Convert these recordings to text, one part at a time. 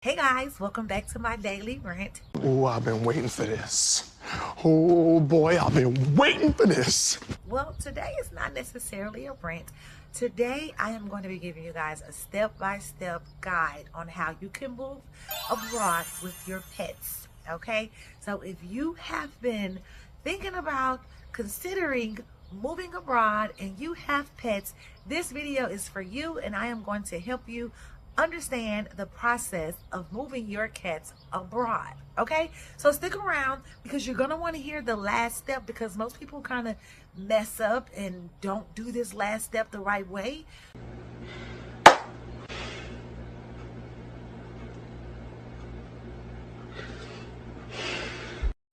Hey guys, welcome back to my daily rant. Oh, I've been waiting for this. Oh boy, I've been waiting for this. Well, today is not necessarily a rant. Today I am going to be giving you guys a step-by-step guide on how you can move abroad with your pets. Okay, so if you have been thinking about considering moving abroad and you have pets, this video is for you, and I am going to help you understand the process of moving your cats abroad. Okay, so stick around because you're going to want to hear the last step, because most people kind of mess up and don't do this last step the right way.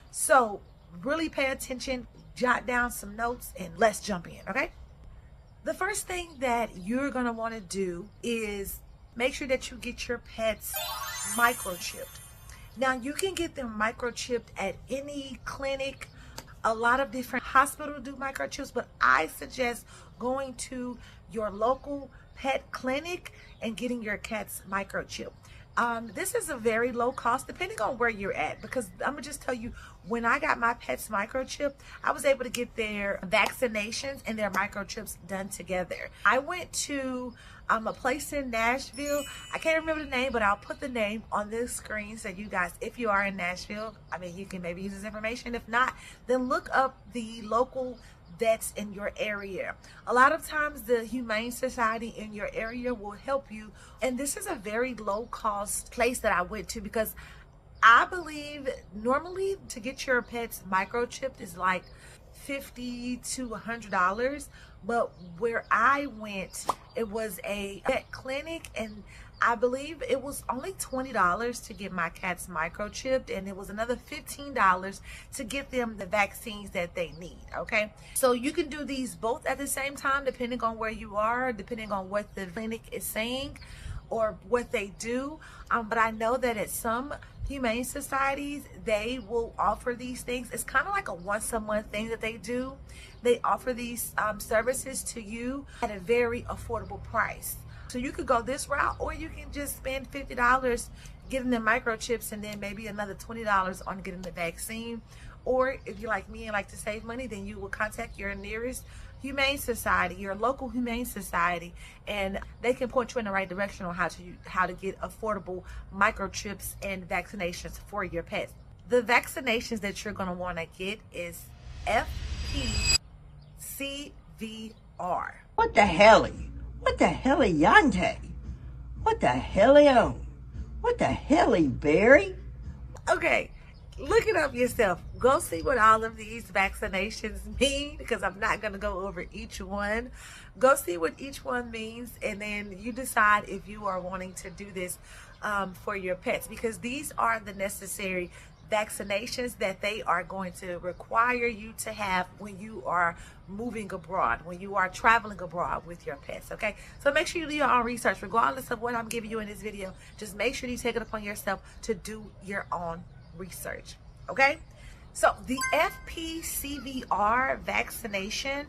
So really pay attention, jot down some notes, and let's jump in. Okay, the first thing that you're going to want to do is make sure that you get your pets microchipped. Now, you can get them microchipped at any clinic. A lot of different hospitals do microchips, but I suggest going to your local pet clinic and getting your cats microchipped. This is a very low cost depending on where you're at, because I'm gonna just tell you, when I got my pets microchipped, I was able to get their vaccinations and their microchips done together. I went to a place in Nashville. I can't remember the name, but I'll put the name on this screen so you guys, if you are in Nashville, I mean, you can maybe use this information. If not, then look up the local vets in your area. A lot of times the Humane Society in your area will help you, and this is a very low cost place that I went to, because I believe normally to get your pets microchipped is like $50 to $100, but where I went, it was a vet clinic, and I believe it was only $20 to get my cats microchipped, and it was another $15 to get them the vaccines that they need. Okay, so you can do these both at the same time depending on where you are, depending on what the clinic is saying or what they do. But I know that at some humane societies, they will offer these things. It's kind of like a once a month thing that they do. They offer these services to you at a very affordable price. So you could go this route, or you can just spend $50 getting the microchips and then maybe another $20 on getting the vaccine. Or if you're like me and like to save money, then you will contact your nearest humane society, your local humane society, and they can point you in the right direction on how to get affordable microchips and vaccinations for your pets. The vaccinations that you're going to want to get is FPCVR. What the hell? What the hell, Yante? What the hell? What the hell, Barry? Okay, look it up yourself. Go see what all of these vaccinations mean, because I'm not going to go over each one. Go see what each one means, and then you decide if you are wanting to do this for your pets, because these are the necessary vaccinations that they are going to require you to have when you are moving abroad, when you are traveling abroad with your pets. Okay, so make sure you do your own research. Regardless of what I'm giving you in this video, just make sure you take it upon yourself to do your own research. Okay, so the FPCVR vaccination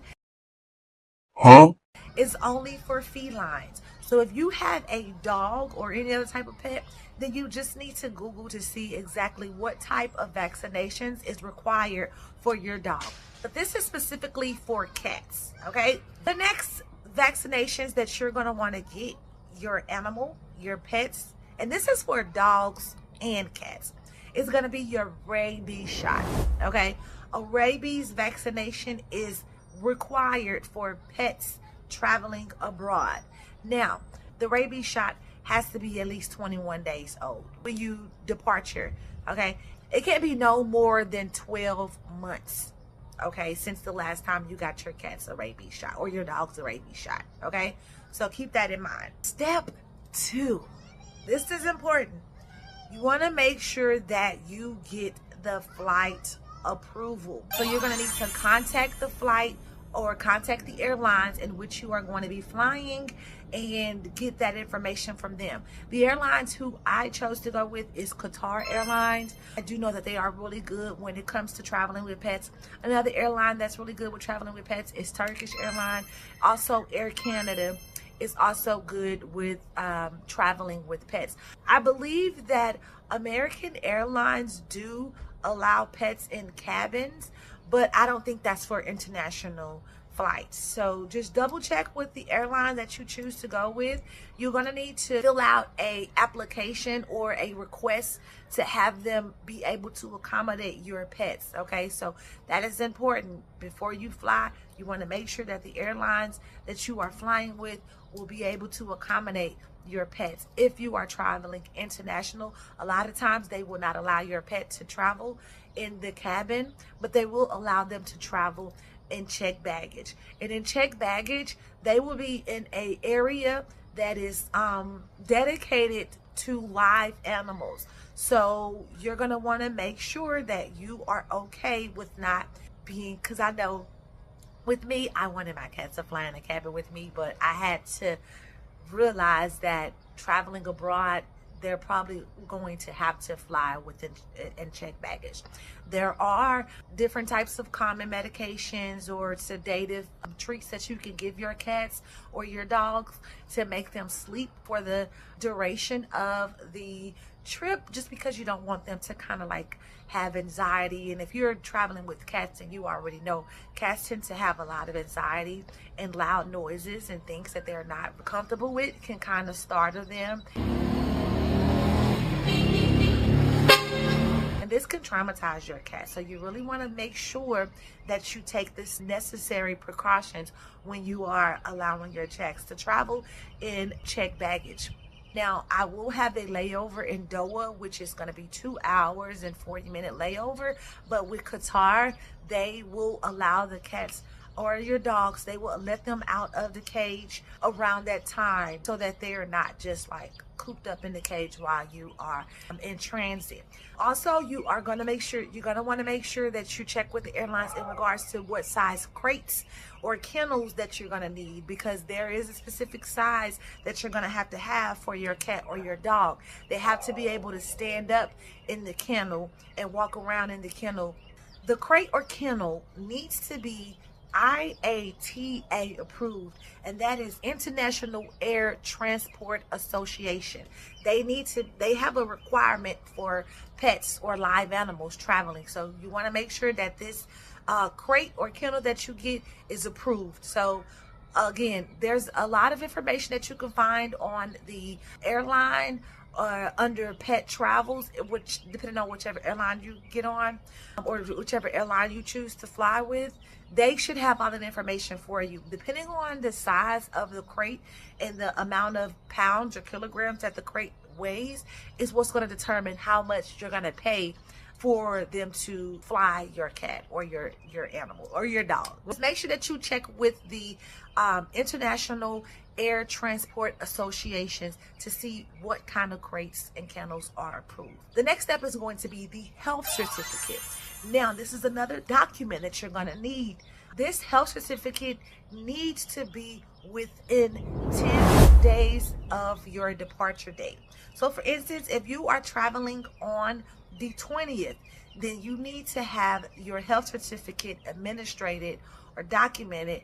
is only for felines. So if you have a dog or any other type of pet, then you just need to Google to see exactly what type of vaccinations is required for your dog. But this is specifically for cats. Okay, the next vaccinations that you're going to want to get your animal, your pets, and this is for dogs and cats, is going to be your rabies shot. Okay, a rabies vaccination is required for pets traveling abroad. Now, the rabies shot has to be at least 21 days old when you departure. Okay, it can't be no more than 12 months, okay, since the last time you got your cat's a rabies shot or your dog's a rabies shot. Okay, so keep that in mind. Step 2, this is important. You want to make sure that you get the flight approval. So you're going to need to contact the flight or contact the airlines in which you are going to be flying and get that information from them. The airlines who I chose to go with is Qatar Airlines. I do know that they are really good when it comes to traveling with pets. Another airline that's really good with traveling with pets is Turkish Airlines, also Air Canada, is also good with traveling with pets. I believe that American Airlines do allow pets in cabins, but I don't think that's for international flights. So just double check with the airline that you choose to go with. You're going to need to fill out a application or a request to have them be able to accommodate your pets. Okay, so that is important. Before you fly, you want to make sure that the airlines that you are flying with will be able to accommodate your pets. If you are traveling international, a lot of times they will not allow your pet to travel in the cabin, but they will allow them to travel in checked baggage. And in checked baggage, they will be in a area that is dedicated to live animals. So you're going to want to make sure that you are okay with not being, because I know with me, I wanted my cats to fly in a cabin with me, but I had to realize that traveling abroad, they're probably going to have to fly within and check baggage. There are different types of common medications or sedative treats that you can give your cats or your dogs to make them sleep for the duration of the trip, just because you don't want them to kind of like have anxiety. And if you're traveling with cats, and you already know cats tend to have a lot of anxiety, and loud noises and things that they're not comfortable with can kind of startle them. And this can traumatize your cat. So you really want to make sure that you take this necessary precautions when you are allowing your cats to travel in checked baggage. Now, I will have a layover in Doha, which is going to be 2 hours and 40-minute layover. But with Qatar, they will allow the cats or your dogs, they will let them out of the cage around that time so that they are not just like cooped up in the cage while you are in transit. Also, you are going to make sure, you're going to want to make sure that you check with the airlines in regards to what size crates or kennels that you're going to need, because there is a specific size that you're going to have for your cat or your dog. They have to be able to stand up in the kennel and walk around in the kennel. The crate or kennel needs to be IATA approved, and that is International Air Transport Association. They have a requirement for pets or live animals traveling. So you want to make sure that this crate or kennel that you get is approved. So again, there's a lot of information that you can find on the airline under pet travels, which depending on whichever airline you get on or whichever airline you choose to fly with, they should have all that information for you. Depending on the size of the crate and the amount of pounds or kilograms that the crate weighs is what's going to determine how much you're going to pay for them to fly your cat or your animal or your dog. Just make sure that you check with the International Air Transport Associations to see what kind of crates and kennels are approved. The next step is going to be the health certificate. Now, this is another document that you're going to need. This health certificate needs to be within 10 days of your departure date. So for instance, if you are traveling on the 20th, then you need to have your health certificate administrated or documented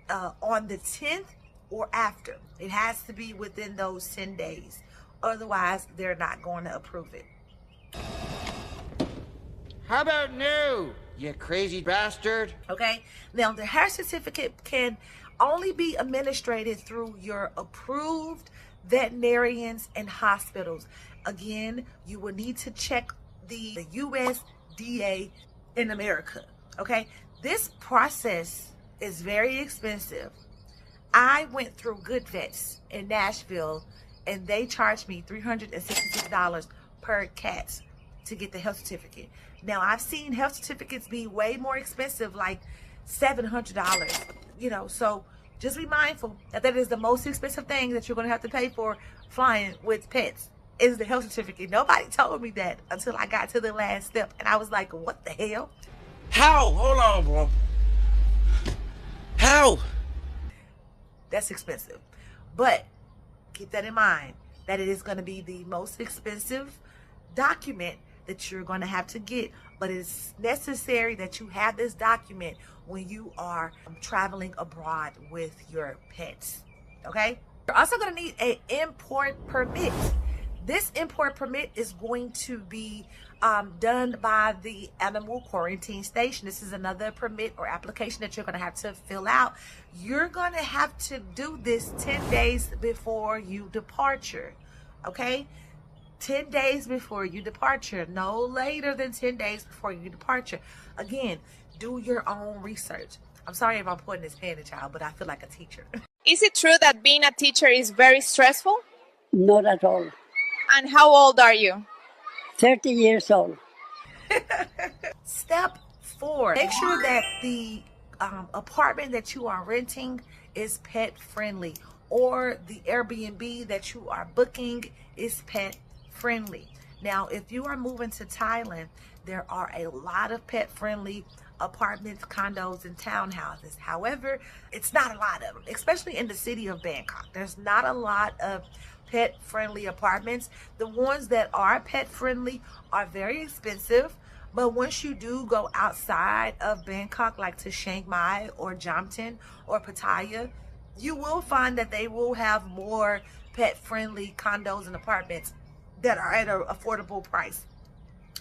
on the 10th or after. It has to be within those 10 days. Otherwise, they're not going to approve it. How about no, you crazy bastard? Okay, now the health certificate can only be administrated through your approved veterinarians and hospitals. Again, you will need to check the USDA in America. Okay, this process is very expensive. I went through Good Vets in Nashville, and they charged me $366 per cat to get the health certificate. Now, I've seen health certificates be way more expensive, like $700, you know, so just be mindful that that is the most expensive thing that you're going to have to pay for flying with pets is the health certificate. Nobody told me that until I got to the last step, and I was like, what the hell? How? Hold on, bro. How? That's expensive. But keep that in mind, that it is going to be the most expensive document that you're going to have to get, but it's necessary that you have this document when you are traveling abroad with your pets. okay? You're also going to need an import permit. This import permit is going to be done by the animal quarantine station. This is another permit or application that you're going to have to fill out. You're going to have to do this 10 days before you departure, okay? 10 days before you departure, no later than 10 days before you departure. Again, do your own research. I'm sorry if I'm putting this pen in child, but I feel like a teacher. Is it true that being a teacher is very stressful? Not at all. And how old are you? 30 years old. Step 4, make sure that the apartment that you are renting is pet friendly, or the Airbnb that you are booking is pet friendly. Now, if you are moving to Thailand, there are a lot of pet friendly apartments, condos, and townhouses. However, it's not a lot of them, especially in the city of Bangkok. There's not a lot of pet friendly apartments. The ones that are pet friendly are very expensive, but once you do go outside of Bangkok, like to Chiang Mai or Jamton or Pattaya, you will find that they will have more pet friendly condos and apartments that are at an affordable price.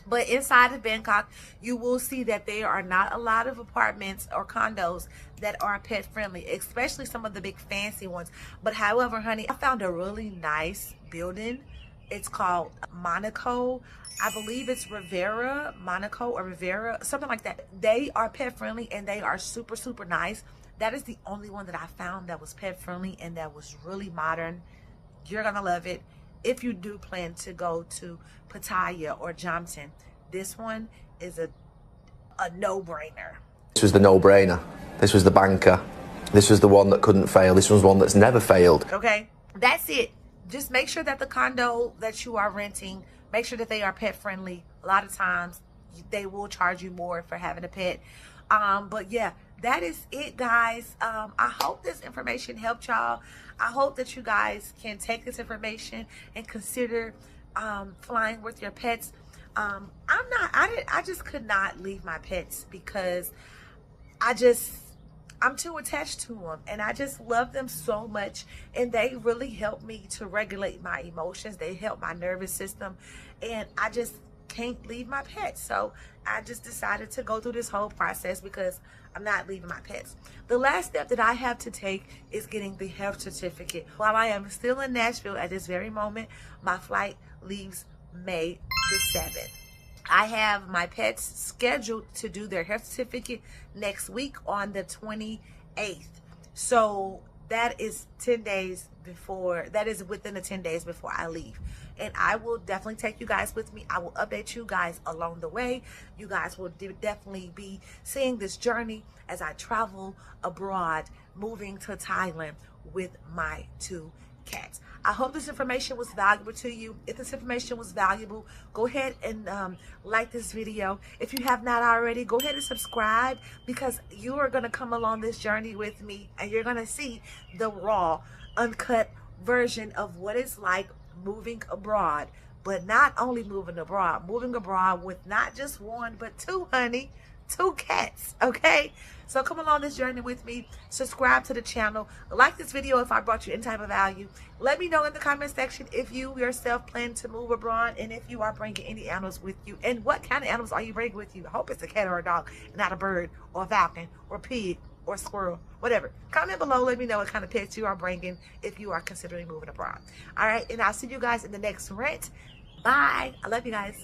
But inside of Bangkok, you will see that there are not a lot of apartments or condos that are pet friendly, especially some of the big fancy ones. But however, honey, I found a really nice building. It's called Monaco. I believe it's Rivera, Monaco or Rivera, something like that. They are pet friendly and they are super, super nice. That is the only one that I found that was pet friendly and that was really modern. You're going to love it. If you do plan to go to Pattaya or Jamton, this one is a no-brainer. This was the no-brainer. This was the banker. This was the one that couldn't fail. This was one that's never failed. Okay, that's it. Just make sure that the condo that you are renting, make sure that they are pet friendly. A lot of times they will charge you more for having a pet. But yeah, that is it, guys. I hope this information helped y'all. I hope that you guys can take this information and consider flying with your pets. I just could not leave my pets because I'm too attached to them and I just love them so much, and they really help me to regulate my emotions. They help my nervous system, and I just can't leave my pets. So I just decided to go through this whole process because I'm not leaving my pets. The last step that I have to take is getting the health certificate. While I am still in Nashville at this very moment, my flight leaves May the 7th. I have my pets scheduled to do their health certificate next week on the 28th. So that is 10 days before, that is within the 10 days before I leave. And I will definitely take you guys with me. I will update you guys along the way. You guys will definitely be seeing this journey as I travel abroad, moving to Thailand with my 2 cats. I hope this information was valuable to you. If this information was valuable, go ahead and like this video. If you have not already, go ahead and subscribe, because you are going to come along this journey with me and you're going to see the raw, uncut version of what it's like moving abroad. But not only moving abroad with not just 1 but 2, honey. 2 cats, okay? So come along this journey with me. Subscribe to the channel. Like this video if I brought you any type of value. Let me know in the comment section if you yourself plan to move abroad and if you are bringing any animals with you, and what kind of animals are you bringing with you. I hope it's a cat or a dog, not a bird or a falcon or a pig or a squirrel, whatever. Comment below. Let me know what kind of pets you are bringing if you are considering moving abroad. All right, and I'll see you guys in the next rant. Bye. I love you guys.